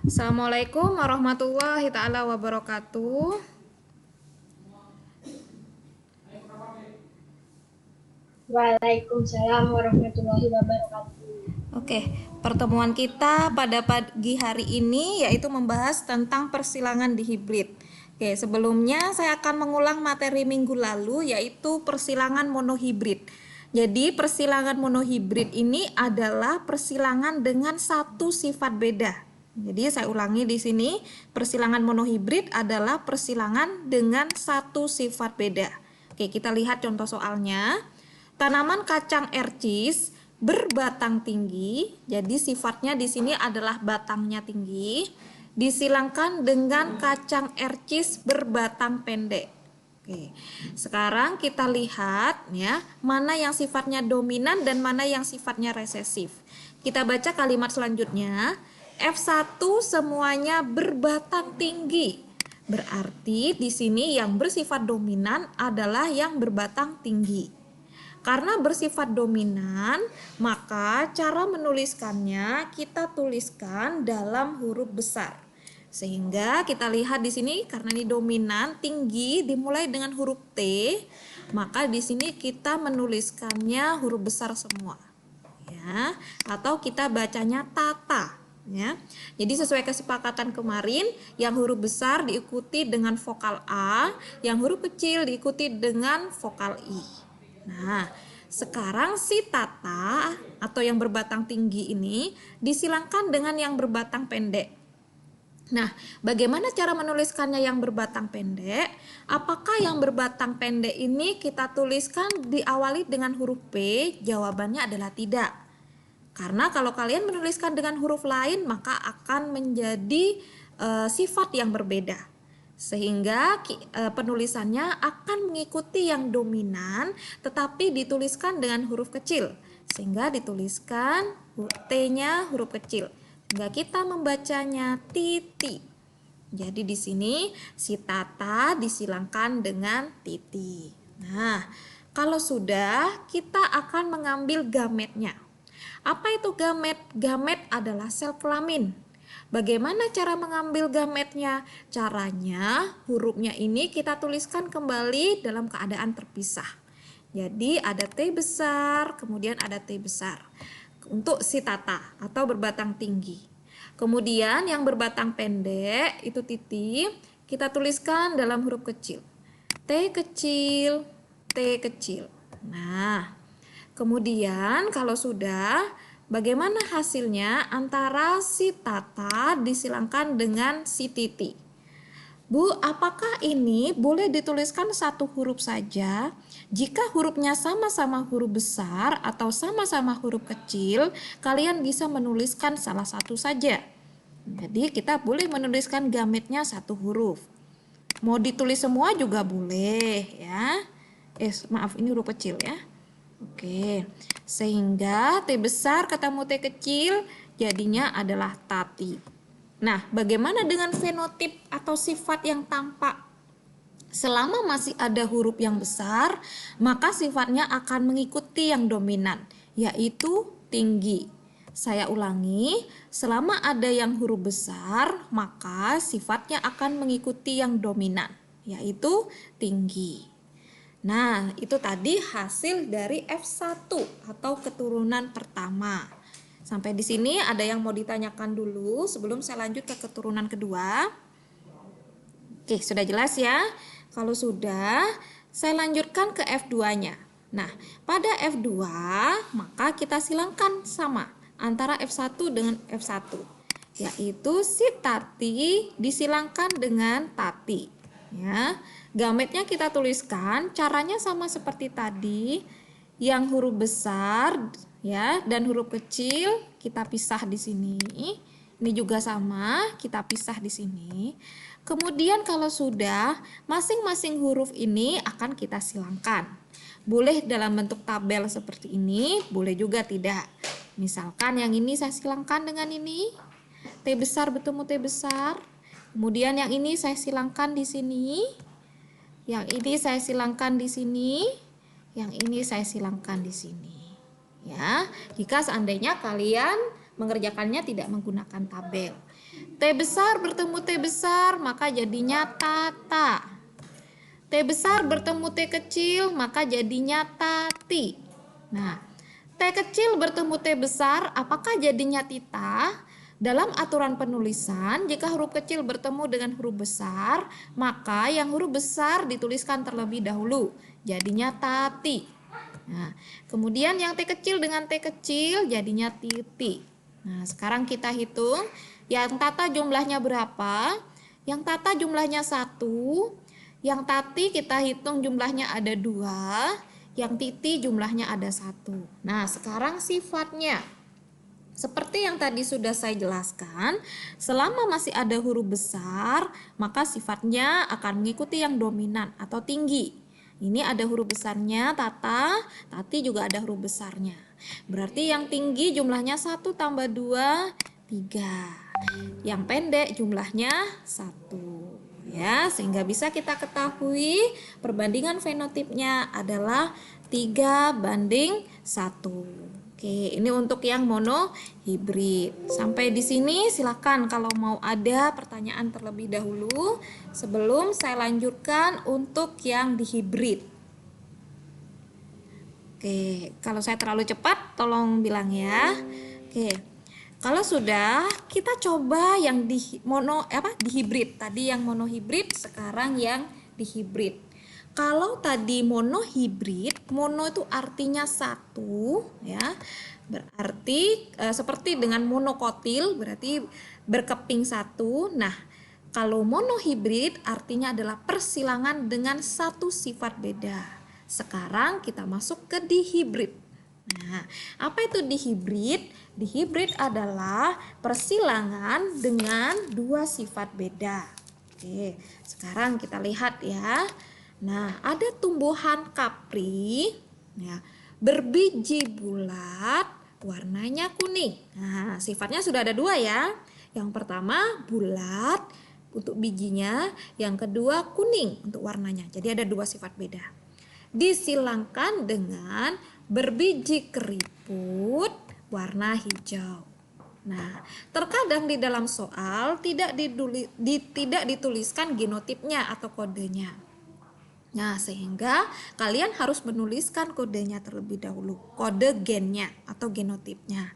Assalamualaikum warahmatullahi taala wabarakatuh. Waalaikumsalam warahmatullahi wabarakatuh. Oke, pertemuan kita pada pagi hari ini yaitu membahas tentang persilangan di hibrid. Oke, sebelumnya saya akan mengulang materi minggu lalu yaitu persilangan monohibrid. Jadi persilangan monohibrid ini adalah persilangan dengan satu sifat beda. Jadi saya ulangi di sini, persilangan monohibrid adalah persilangan dengan satu sifat beda. Oke, kita lihat contoh soalnya. Tanaman kacang ercis berbatang tinggi, jadi sifatnya di sini adalah batangnya tinggi, disilangkan dengan kacang ercis berbatang pendek. Oke, sekarang kita lihat ya, mana yang sifatnya dominan dan mana yang sifatnya resesif. Kita baca kalimat selanjutnya, F1 semuanya berbatang tinggi. Berarti di sini yang bersifat dominan adalah yang berbatang tinggi. Karena bersifat dominan, maka cara menuliskannya kita tuliskan dalam huruf besar. Sehingga kita lihat di sini karena ini dominan tinggi dimulai dengan huruf T, maka di sini kita menuliskannya huruf besar semua. Ya, atau kita bacanya tata. Ya. Jadi sesuai kesepakatan kemarin, yang huruf besar diikuti dengan vokal A, yang huruf kecil diikuti dengan vokal I. Nah, sekarang si tata atau yang berbatang tinggi ini disilangkan dengan yang berbatang pendek. Nah, bagaimana cara menuliskannya yang berbatang pendek? Apakah yang berbatang pendek ini kita tuliskan diawali dengan huruf P? Jawabannya adalah tidak. Karena kalau kalian menuliskan dengan huruf lain, maka akan menjadi sifat yang berbeda. Sehingga penulisannya akan mengikuti yang dominan tetapi dituliskan dengan huruf kecil. Sehingga dituliskan T-nya huruf kecil. Sehingga kita membacanya titi. Jadi di sini si tata disilangkan dengan titi. Nah, kalau sudah kita akan mengambil gametnya. Apa itu gamet? Gamet adalah sel kelamin. Bagaimana cara mengambil gametnya? Caranya hurufnya ini kita tuliskan kembali dalam keadaan terpisah. Jadi ada T besar, kemudian ada T besar. Untuk si tata atau berbatang tinggi. Kemudian yang berbatang pendek itu titik, kita tuliskan dalam huruf kecil. T kecil, T kecil. Nah, kemudian kalau sudah, bagaimana hasilnya antara si tata disilangkan dengan si titi? Bu, apakah ini boleh dituliskan satu huruf saja? Jika hurufnya sama-sama huruf besar atau sama-sama huruf kecil, kalian bisa menuliskan salah satu saja. Jadi kita boleh menuliskan gametnya satu huruf. Mau ditulis semua juga boleh ya. Maaf, ini huruf kecil ya. Oke, sehingga T besar ketemu T kecil jadinya adalah tati. Nah, bagaimana dengan fenotip atau sifat yang tampak? Selama masih ada huruf yang besar, maka sifatnya akan mengikuti yang dominan, yaitu tinggi. Saya ulangi, selama ada yang huruf besar, maka sifatnya akan mengikuti yang dominan, yaitu tinggi. Nah, itu tadi hasil dari F1 atau keturunan pertama. Sampai di sini ada yang mau ditanyakan dulu sebelum saya lanjut ke keturunan kedua. Oke, sudah jelas ya? Kalau sudah, saya lanjutkan ke F2-nya. Nah, pada F2 maka kita silangkan sama antara F1 dengan F1, yaitu si tati disilangkan dengan tati. Ya, gametnya kita tuliskan, caranya sama seperti tadi, yang huruf besar ya dan huruf kecil kita pisah di sini. Ini juga sama, kita pisah di sini. Kemudian kalau sudah, masing-masing huruf ini akan kita silangkan. Boleh dalam bentuk tabel seperti ini, boleh juga tidak. Misalkan yang ini saya silangkan dengan ini, T besar bertemu T besar. Kemudian yang ini saya silangkan di sini. Yang ini saya silangkan di sini. Yang ini saya silangkan di sini. Ya, jika seandainya kalian mengerjakannya tidak menggunakan tabel. T besar bertemu T besar, maka jadinya tata. T besar bertemu T kecil, maka jadinya tati. Nah, T kecil bertemu T besar, apakah jadinya tita? Dalam aturan penulisan, jika huruf kecil bertemu dengan huruf besar, maka yang huruf besar dituliskan terlebih dahulu, jadinya tati. Nah, kemudian yang T kecil dengan T kecil jadinya titi. Nah, sekarang kita hitung, yang tata jumlahnya berapa? Yang tata jumlahnya 1, yang tati kita hitung jumlahnya ada 2, yang titi jumlahnya ada 1. Nah, sekarang sifatnya. Seperti yang tadi sudah saya jelaskan, selama masih ada huruf besar, maka sifatnya akan mengikuti yang dominan atau tinggi. Ini ada huruf besarnya, tata, tati juga ada huruf besarnya. Berarti yang tinggi jumlahnya 1 tambah 2, 3. Yang pendek jumlahnya 1. Ya, sehingga bisa kita ketahui perbandingan fenotipnya adalah 3:1. Oke, ini untuk yang monohibrid. Sampai di sini silakan kalau mau ada pertanyaan terlebih dahulu sebelum saya lanjutkan untuk yang dihibrid. Oke, kalau saya terlalu cepat tolong bilang ya. Oke. Kalau sudah, kita coba yang dihibrid. Tadi yang monohibrid, sekarang yang dihibrid. Kalau tadi monohibrid, mono itu artinya satu, ya. Berarti seperti dengan monokotil, berarti berkeping satu. Nah, kalau monohibrid artinya adalah persilangan dengan satu sifat beda. Sekarang kita masuk ke dihibrid. Nah, apa itu dihibrid? Dihibrid adalah persilangan dengan dua sifat beda. Oke, sekarang kita lihat ya. Nah, ada tumbuhan kapri ya, berbiji bulat, warnanya kuning. Nah, sifatnya sudah ada 2 ya. Yang pertama bulat untuk bijinya, yang kedua kuning untuk warnanya. Jadi ada 2 sifat beda. Disilangkan dengan berbiji keriput warna hijau. Nah, terkadang di dalam soal tidak dituliskan genotipnya atau kodenya. Nah, sehingga kalian harus menuliskan kodenya terlebih dahulu, kode gennya atau genotipnya.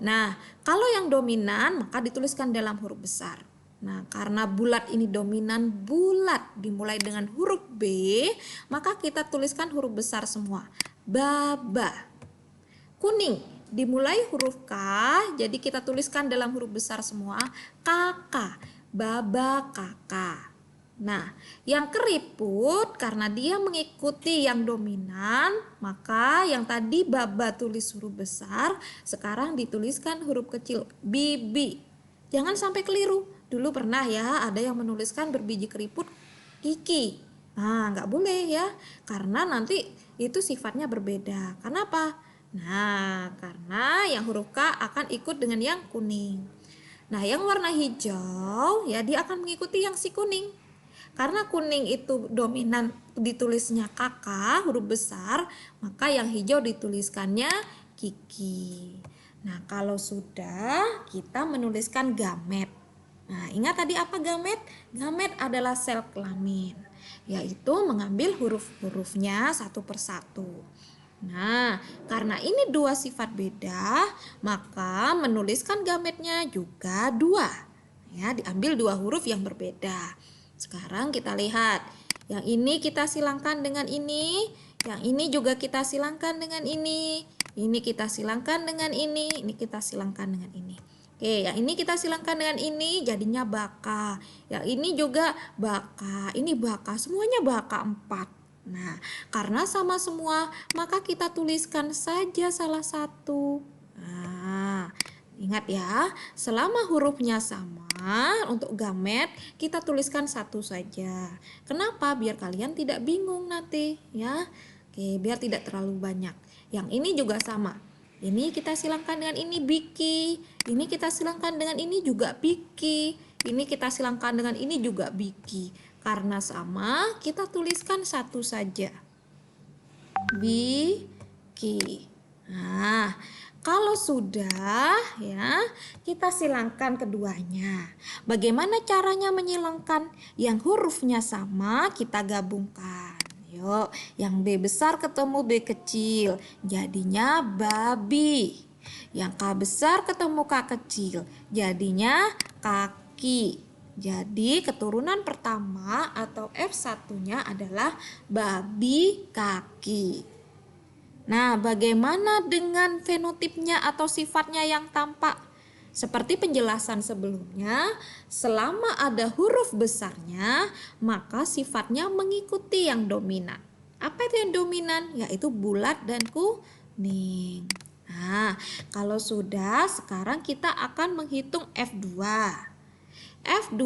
Nah, kalau yang dominan maka dituliskan dalam huruf besar. Nah, karena bulat ini dominan bulat dimulai dengan huruf B, maka kita tuliskan huruf besar semua. Baba. Kuning dimulai huruf K, jadi kita tuliskan dalam huruf besar semua. Kakak, baba kakak. Nah, yang keriput karena dia mengikuti yang dominan, maka yang tadi baba tulis huruf besar, sekarang dituliskan huruf kecil, bibi. Jangan sampai keliru. Dulu pernah ya ada yang menuliskan berbiji keriput kiki. Nah, nggak boleh ya, karena nanti itu sifatnya berbeda. Kenapa? Nah, karena yang huruf K akan ikut dengan yang kuning. Nah, yang warna hijau ya dia akan mengikuti yang si kuning. Karena kuning itu dominan ditulisnya kakak huruf besar, maka yang hijau dituliskannya kiki. Nah, kalau sudah kita menuliskan gamet. Nah, ingat tadi apa gamet? Gamet adalah sel kelamin, yaitu mengambil huruf-hurufnya satu persatu. Nah, karena ini 2 sifat beda, maka menuliskan gametnya juga 2. Ya, diambil 2 huruf yang berbeda. Sekarang kita lihat, yang ini kita silangkan dengan ini, yang ini juga kita silangkan dengan ini kita silangkan dengan ini kita silangkan dengan ini. Oke, yang ini kita silangkan dengan ini jadinya baka. Yang ini juga baka, ini baka, semuanya baka 4. Nah, karena sama semua, maka kita tuliskan saja salah satu. Nah, ingat ya, selama hurufnya sama, untuk gamet kita tuliskan satu saja. Kenapa? Biar kalian tidak bingung nanti ya. Oke, biar tidak terlalu banyak. Yang ini juga sama. Ini kita silangkan dengan ini biki. Ini kita silangkan dengan ini juga biki. Ini kita silangkan dengan ini juga biki. Karena sama, kita tuliskan satu saja. Biki. Nah, kalau sudah ya, kita silangkan keduanya. Bagaimana caranya menyilangkan? Yang hurufnya sama kita gabungkan. Yuk, yang B besar ketemu B kecil, jadinya babi. Yang K besar ketemu K kecil, jadinya kaki. Jadi keturunan pertama atau F1-nya adalah babi kaki. Nah, bagaimana dengan fenotipnya atau sifatnya yang tampak? Seperti penjelasan sebelumnya, selama ada huruf besarnya, maka sifatnya mengikuti yang dominan. Apa itu yang dominan? Yaitu bulat dan kuning. Nah, kalau sudah, sekarang kita akan menghitung F2. F2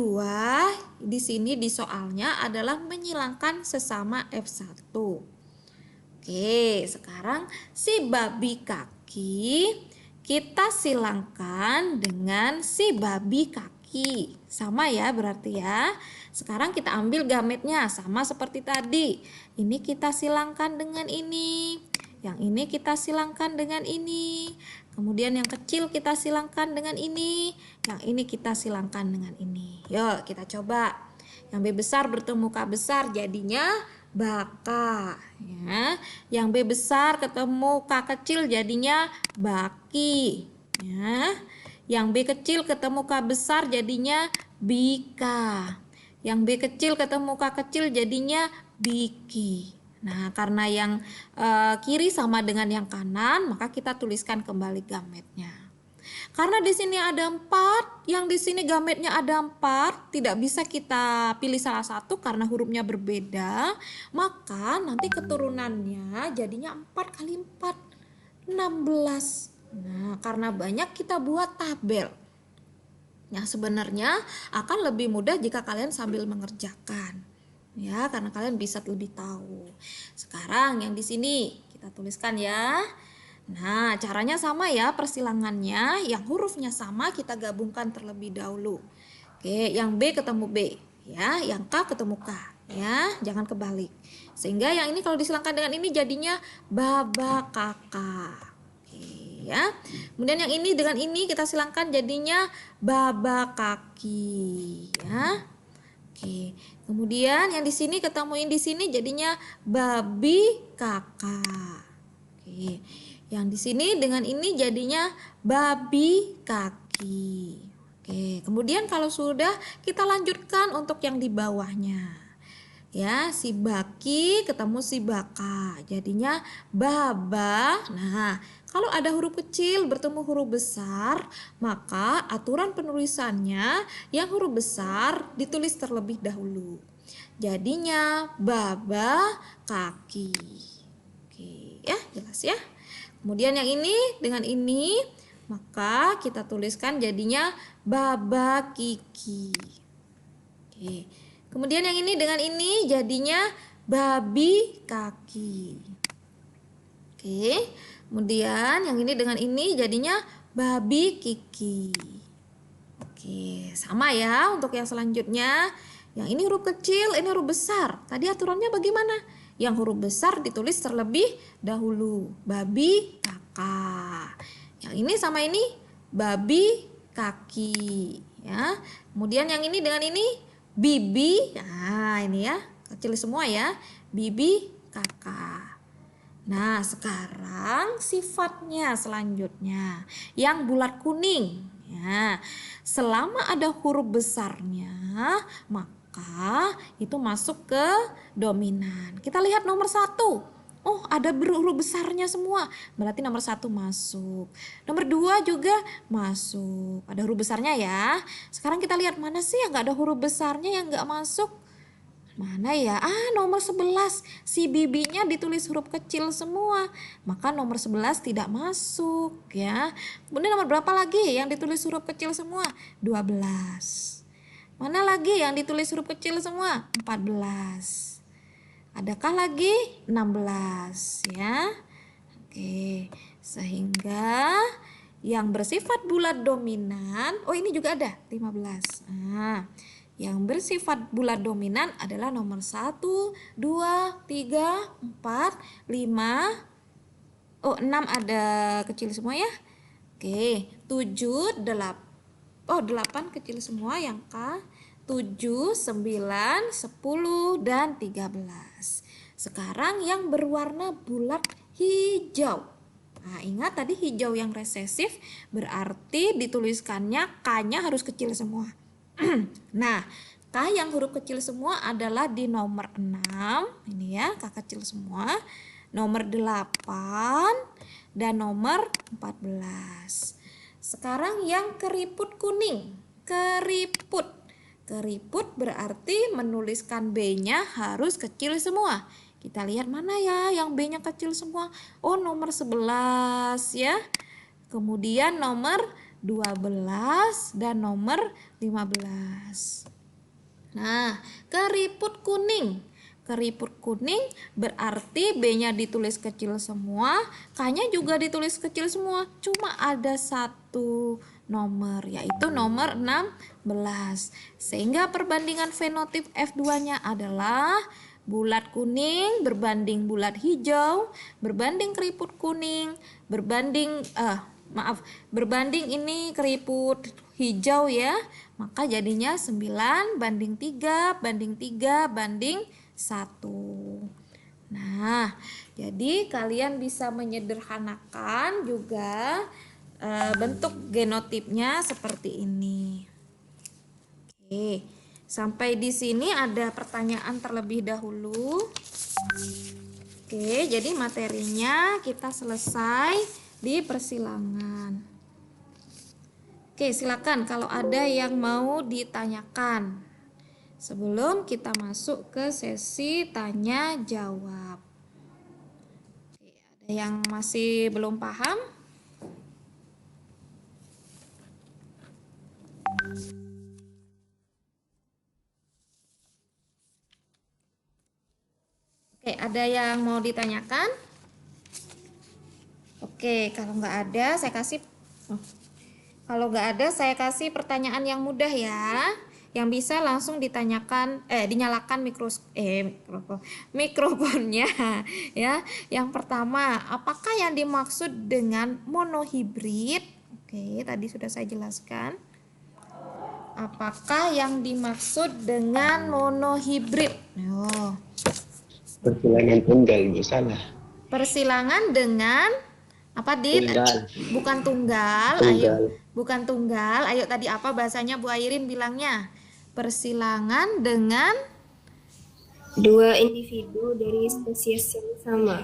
di sini di soalnya adalah menyilangkan sesama F1. Oke, sekarang si babi kaki kita silangkan dengan si babi kaki. Sama ya berarti ya. Sekarang kita ambil gametnya sama seperti tadi. Ini kita silangkan dengan ini. Yang ini kita silangkan dengan ini. Kemudian yang kecil kita silangkan dengan ini. Yang ini kita silangkan dengan ini. Yuk kita coba. Yang B besar bertemu K besar jadinya baka ya. Yang B besar ketemu K kecil jadinya baki ya. Yang B kecil ketemu K besar jadinya bika. Yang B kecil ketemu K kecil jadinya biki. Nah, karena yang kiri sama dengan yang kanan, maka kita tuliskan kembali gametnya. Karena di sini ada 4, yang di sini gametnya ada 4, tidak bisa kita pilih salah satu karena hurufnya berbeda, maka nanti keturunannya jadinya 4 kali 4, 16. Nah, karena banyak kita buat tabel. Yang sebenarnya akan lebih mudah jika kalian sambil mengerjakan. Ya, karena kalian bisa lebih tahu. Sekarang yang di sini kita tuliskan ya. Nah, caranya sama ya persilangannya, yang hurufnya sama kita gabungkan terlebih dahulu. Oke, yang B ketemu B, ya, yang K ketemu K, ya, jangan kebalik. Sehingga yang ini kalau disilangkan dengan ini jadinya baba kakak. Oke, ya. Kemudian yang ini dengan ini kita silangkan jadinya baba kaki, ya. Oke, kemudian yang di sini ketemuin di sini jadinya babi kakak. Oke. Yang di sini dengan ini jadinya babi kaki. Oke, kemudian kalau sudah kita lanjutkan untuk yang di bawahnya. Ya, si baki ketemu si baka. Jadinya baba. Nah, kalau ada huruf kecil bertemu huruf besar, maka aturan penulisannya yang huruf besar ditulis terlebih dahulu. Jadinya baba kaki. Oke, ya, jelas ya. Kemudian yang ini dengan ini, maka kita tuliskan jadinya baba kiki. Oke. Kemudian yang ini dengan ini jadinya babi kaki. Oke. Kemudian yang ini dengan ini jadinya babi kiki. Oke, sama ya untuk yang selanjutnya. Yang ini huruf kecil, ini huruf besar. Tadi aturannya bagaimana? Yang huruf besar ditulis terlebih dahulu, babi kakak. Yang ini sama ini babi kaki ya. Kemudian yang ini dengan ini bibi. Nah, ini ya, kecil semua ya. Bibi kakak. Nah, sekarang sifatnya selanjutnya yang bulat kuning ya. Selama ada huruf besarnya, maka itu masuk ke dominan. Kita lihat nomor 1. Oh, ada huruf besarnya semua. Berarti nomor 1 masuk. Nomor 2 juga masuk. Ada huruf besarnya ya. Sekarang kita lihat mana sih yang gak ada huruf besarnya yang gak masuk. Mana ya? Nomor 11. Si bibinya ditulis huruf kecil semua. Maka nomor 11 tidak masuk ya. Kemudian nomor berapa lagi yang ditulis huruf kecil semua? 12. Mana lagi yang ditulis huruf kecil semua? 14. Adakah lagi? 16 ya. Oke, sehingga yang bersifat bulat dominan, oh ini juga ada 15. Yang bersifat bulat dominan adalah nomor 1, 2, 3, 4, 5, Oh, 6 ada kecil semua ya. Oke, 7, 8. Oh, 8 kecil semua yang K. 7, 9, 10, dan 13. Sekarang yang berwarna bulat hijau. Nah, ingat tadi hijau yang resesif berarti dituliskannya K-nya harus kecil semua. Nah, K yang huruf kecil semua adalah di nomor 6. Ini ya, K kecil semua. Nomor 8 dan nomor 14. Sekarang yang keriput kuning. Keriput. Keriput berarti menuliskan B-nya harus kecil semua. Kita lihat mana ya yang B-nya kecil semua. Oh, nomor 11 ya. Kemudian nomor 12 dan nomor 15. Nah, keriput kuning. Keriput kuning berarti B-nya ditulis kecil semua, K-nya juga ditulis kecil semua. Cuma ada satu nomor, yaitu nomor 16. Sehingga perbandingan fenotip F2-nya adalah bulat kuning berbanding bulat hijau, berbanding keriput kuning, berbanding ini keriput hijau ya, maka jadinya 9 banding 3 banding 3 banding 1. Nah, jadi kalian bisa menyederhanakan juga bentuk genotipnya seperti ini. Oke, sampai di sini ada pertanyaan terlebih dahulu. Oke, jadi materinya kita selesai di persilangan. Oke, silakan kalau ada yang mau ditanyakan sebelum kita masuk ke sesi tanya jawab. Oke, ada yang masih belum paham? Oke, ada yang mau ditanyakan? Oke, kalau nggak ada saya kasih pertanyaan yang mudah ya, yang bisa langsung ditanyakan, dinyalakan mikrofonnya ya. Yang pertama, apakah yang dimaksud dengan monohibrid? Oke, tadi sudah saya jelaskan. Apakah yang dimaksud dengan monohibrid? Persilangan tunggal, Bu, salah. Persilangan dengan apa, Dit? Tunggal. Bukan tunggal. Tunggal. Ayo, bukan tunggal. Ayo tadi apa bahasanya Bu Airin bilangnya? Persilangan dengan Dua individu dari spesies yang sama.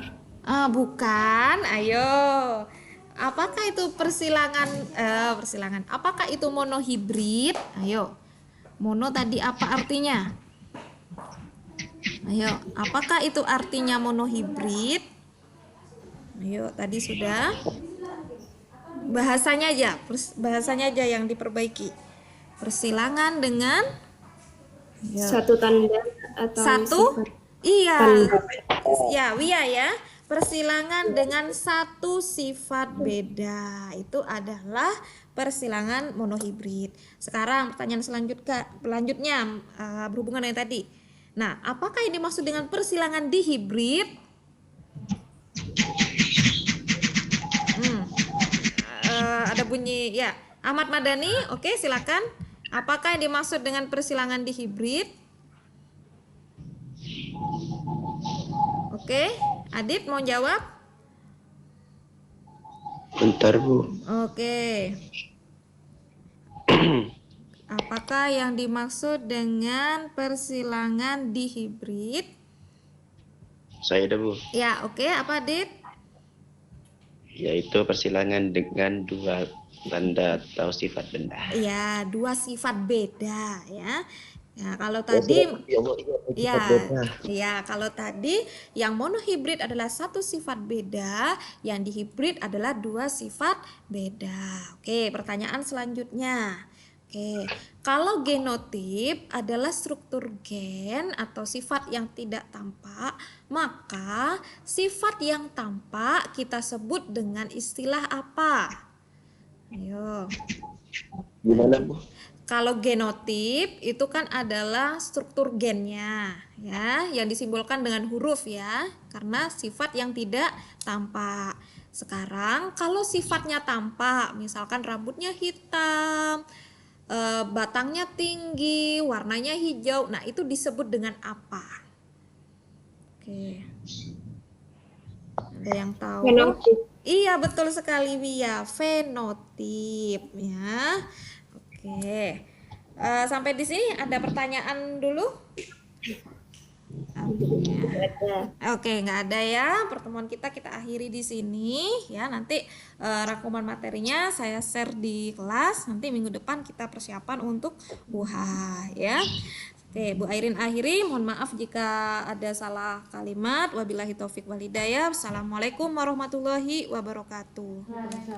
bukan. Ayo. Apakah itu persilangan Apakah itu monohibrid? Ayo. Mono tadi apa artinya? Ayo, apakah itu artinya monohibrid? Ayo, tadi sudah. Bahasanya aja yang diperbaiki. Persilangan dengan Satu tanda atau satu, sifat iya, tanda. ya, Wia ya. Persilangan dengan satu sifat beda itu adalah persilangan monohibrid. Sekarang pertanyaan selanjutnya berhubungan dengan tadi. Nah, apakah yang dimaksud dengan persilangan dihibrid? Ada bunyi ya. Ahmad Madani, oke, silakan. Apakah yang dimaksud dengan persilangan dihibrid? Oke, Adit mau jawab? Bentar, Bu. Oke. Apakah yang dimaksud dengan persilangan dihibrid? Saya ada, Bu. Ya, oke, apa, Adit? Yaitu persilangan dengan dua tanda atau sifat benda. Ya, dua sifat beda ya. Ya, kalau tadi kalau tadi yang monohibrid adalah satu sifat beda, yang dihibrid adalah dua sifat beda. Oke, pertanyaan selanjutnya. Oke, kalau genotip adalah struktur gen atau sifat yang tidak tampak, maka sifat yang tampak kita sebut dengan istilah apa? Ayo. Gimana, Bu? Kalau genotip itu kan adalah struktur gennya ya, yang disimbolkan dengan huruf ya, karena sifat yang tidak tampak. Sekarang kalau sifatnya tampak, misalkan rambutnya hitam, batangnya tinggi, warnanya hijau, nah itu disebut dengan apa? Oke. Ada yang tahu? Fenotip. Iya, betul sekali Via, fenotip ya. Oke. Sampai di sini ada pertanyaan dulu? Ada. Oke, nggak ada ya. Pertemuan kita akhiri di sini ya. Nanti rangkuman materinya saya share di kelas. Nanti minggu depan kita persiapan untuk UH ya. Oke, Bu Airin akhiri. Mohon maaf jika ada salah kalimat. Wabillahi taufik walhidayah. Wassalamualaikum warahmatullahi wabarakatuh.